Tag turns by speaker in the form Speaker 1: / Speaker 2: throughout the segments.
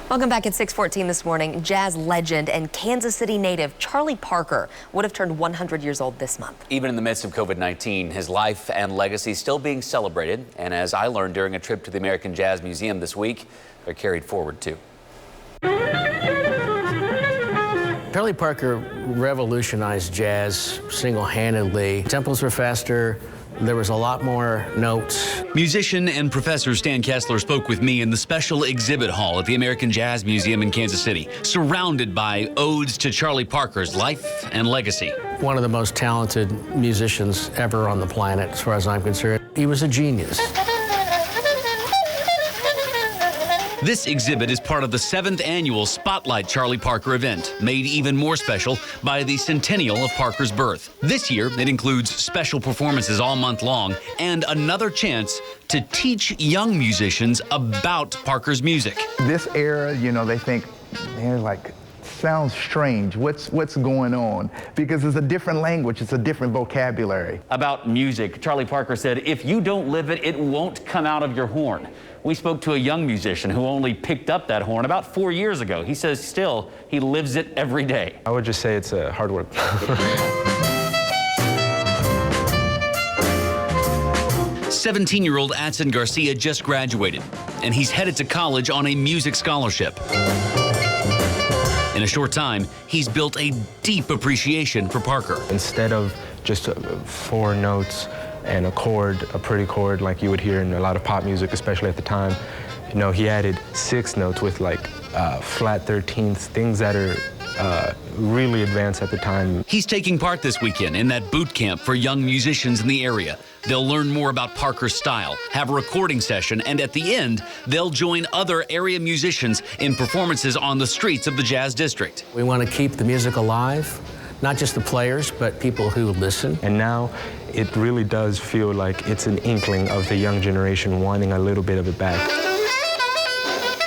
Speaker 1: Welcome back at 6:14 this morning. Jazz legend and Kansas City native Charlie Parker would have turned 100 years old this month.
Speaker 2: Even in the midst of COVID-19, his life and legacy still being celebrated. And as I learned during a trip to the American Jazz Museum this week, they're carried forward too.
Speaker 3: Charlie Parker revolutionized jazz single-handedly. Tempos were faster. There was a lot more notes.
Speaker 2: Musician and professor Stan Kessler spoke with me in the special exhibit hall at the American Jazz Museum in Kansas City, surrounded by odes to Charlie Parker's life and legacy.
Speaker 3: One of the most talented musicians ever on the planet, as far as I'm concerned. He was a genius.
Speaker 2: This exhibit is part of the 7th annual Spotlight Charlie Parker event, made even more special by the centennial of Parker's birth. This year, it includes special performances all month long and another chance to teach young musicians about Parker's music.
Speaker 4: This era, you know, they think, man, like, sounds strange. What's going on? Because it's a different language, it's a different vocabulary.
Speaker 2: About music, Charlie Parker said, if you don't live it, it won't come out of your horn. We spoke to a young musician who only picked up that horn about 4 years ago. He says still, he lives it every day.
Speaker 5: I would just say it's hard work.
Speaker 2: 17-year-old Adson Garcia just graduated, and he's headed to college on a music scholarship. In a short time, he's built a deep appreciation for Parker.
Speaker 5: Instead of just 4 notes and a chord, a pretty chord like you would hear in a lot of pop music, especially at the time, you know, he added 6 notes with like flat 13ths, things that are really advanced at the time.
Speaker 2: He's taking part this weekend in that boot camp for young musicians in the area. They'll learn more about Parker's style, have a recording session, and at the end, they'll join other area musicians in performances on the streets of the Jazz District.
Speaker 3: We want to keep the music alive, not just the players, but people who listen.
Speaker 5: And now it really does feel like it's an inkling of the young generation wanting a little bit of it back.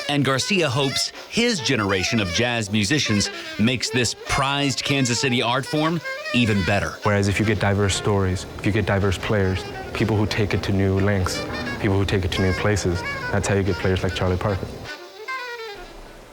Speaker 2: And Garcia hopes his generation of jazz musicians makes this prized Kansas City art form even better.
Speaker 5: Whereas if you get diverse stories, if you get diverse players, people who take it to new lengths, people who take it to new places, that's how you get players like Charlie Parker.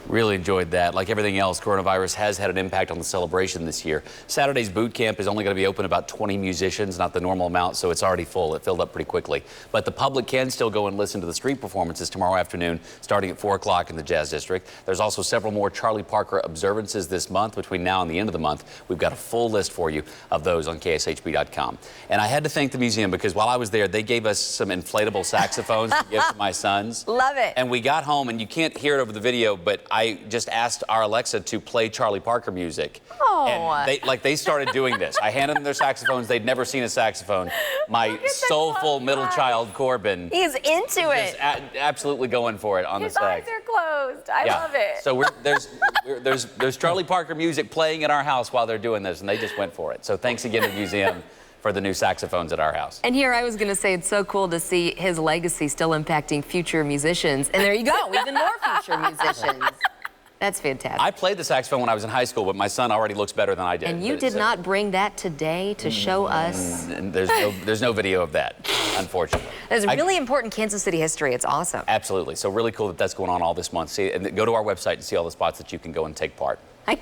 Speaker 2: Really enjoyed that. Like everything else, coronavirus has had an impact on the celebration this year. Saturday's boot camp is only going to be open about 20 musicians, not the normal amount, so it's already full. It filled up pretty quickly. But the public can still go and listen to the street performances tomorrow afternoon, starting at 4 o'clock in the Jazz District. There's also several more Charlie Parker observances this month. Between now and the end of the month, we've got a full list for you of those on KSHB.com. And I had to thank the museum because while I was there, they gave us some inflatable saxophones to give to my sons.
Speaker 1: Love it.
Speaker 2: And we got home, and you can't hear it over the video, but I just asked our Alexa to play Charlie Parker music.
Speaker 1: Oh.
Speaker 2: And they started doing this. I handed them their saxophones. They'd never seen a saxophone. My soulful middle child, Corbin,
Speaker 1: He's into it.
Speaker 2: absolutely going for it on the
Speaker 1: His
Speaker 2: sax.
Speaker 1: eyes are closed. I love it.
Speaker 2: So there's Charlie Parker music playing in our house while they're doing this, and they just went for it. So thanks again to the museum for the new saxophones at our house.
Speaker 1: And here I was going to say it's so cool to see his legacy still impacting future musicians. And there you go, even more future musicians. That's fantastic.
Speaker 2: I played the saxophone when I was in high school, but my son already looks better than I did.
Speaker 1: And you did not bring that today to show us.
Speaker 2: And there's no video of that, unfortunately.
Speaker 1: There's really important Kansas City history. It's awesome.
Speaker 2: Absolutely. So really cool that that's going on all this month. See, and go to our website and see all the spots that you can go and take part.